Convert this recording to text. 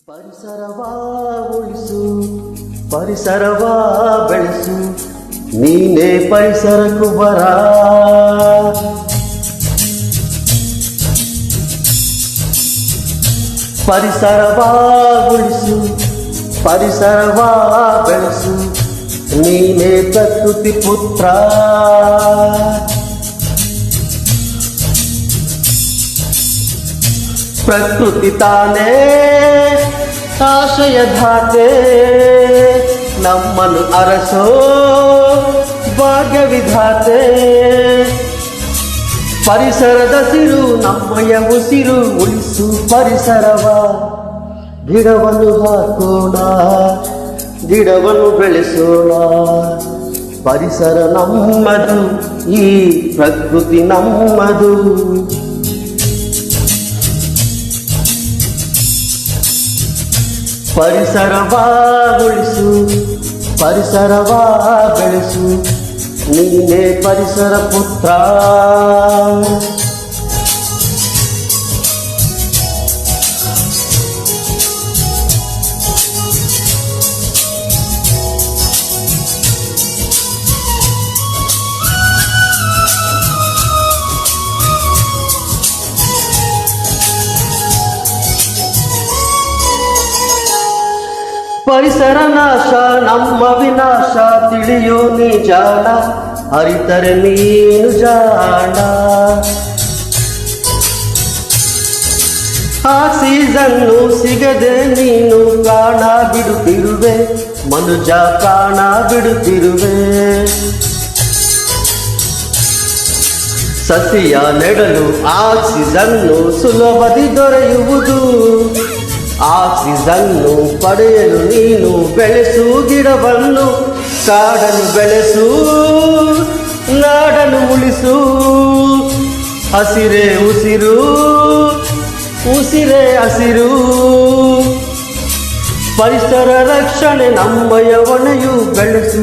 ಪರಿಸರವಾ ಉಳಿಸು, ಪರಿಸರವಾ ಬೆಳೆಸು, ನೀನೇ ಪರಿಸರ ಕುಬರ. ಪರಿಸರವಾ ಉಳಿಸು, ಪರಿಸರವಾ ಬೆಳೆಸು, ನೀನೇ ಪ್ರಕೃತಿ ಪುತ್ರ. ಪ್ರಕೃತಿ ತಾನೇ ಆಶಯ ಧಾತೆ, ನಮ್ಮನ್ನು ಅರಸೋ ಭಾಗ್ಯ ವಿಧಾತೆ. ಪರಿಸರದ ಸಿರು ನಮ್ಮಯ ಉಸಿರು, ಉಳಿಸು ಪರಿಸರವ. ಗಿಡವನ್ನು ಹಾಕೋಣ, ಗಿಡವನ್ನು ಬೆಳೆಸೋಣ. ಪರಿಸರ ನಮ್ಮದು, ಈ ಪ್ರಕೃತಿ ನಮ್ಮದು. ಪರಿಸರವಾ ಉಳಿಸು, ಪರಿಸರವಾ ಬೆಳೆಸು, ನೀನೇ ಪರಿಸರ ಪುತ್ರ. ಪರಿಸರ ನಾಶ ನಮ್ಮ ವಿನಾಶ, ತಿಳಿಯೋ ನೀ ಜಾಣ, ಅರಿತರೆ ನೀನು ಜಾಣ. ಆಕ್ಸಿಜನ್ನು ಸಿಗದೆ ನೀನು ಪ್ರಾಣ ಬಿಡುತ್ತಿರುವೆ, ಮನುಜ ಪ್ರಾಣ ಬಿಡುತ್ತಿರುವೆ. ಸಸಿಯ ನೆಡಲು ಆಕ್ಸಿಜನ್ನು ಸುಲಭದಿ ದೊರೆಯುವುದು. ಆಕ್ಸಿಜನ್ನು ಪಡೆಯಲು ನೀನು ಬೆಳೆಸು ಗಿಡವನ್ನು, ಕಾಡನ್ನು ಬೆಳೆಸು, ನಾಡನ್ನು ಉಳಿಸು. ಹಸಿರೇ ಉಸಿರು, ಉಸಿರೇ ಹಸಿರು. ಪರಿಸರ ರಕ್ಷಣೆ ನಮ್ಮಯ ಹೊಣೆಯು, ಬೆಳೆಸು.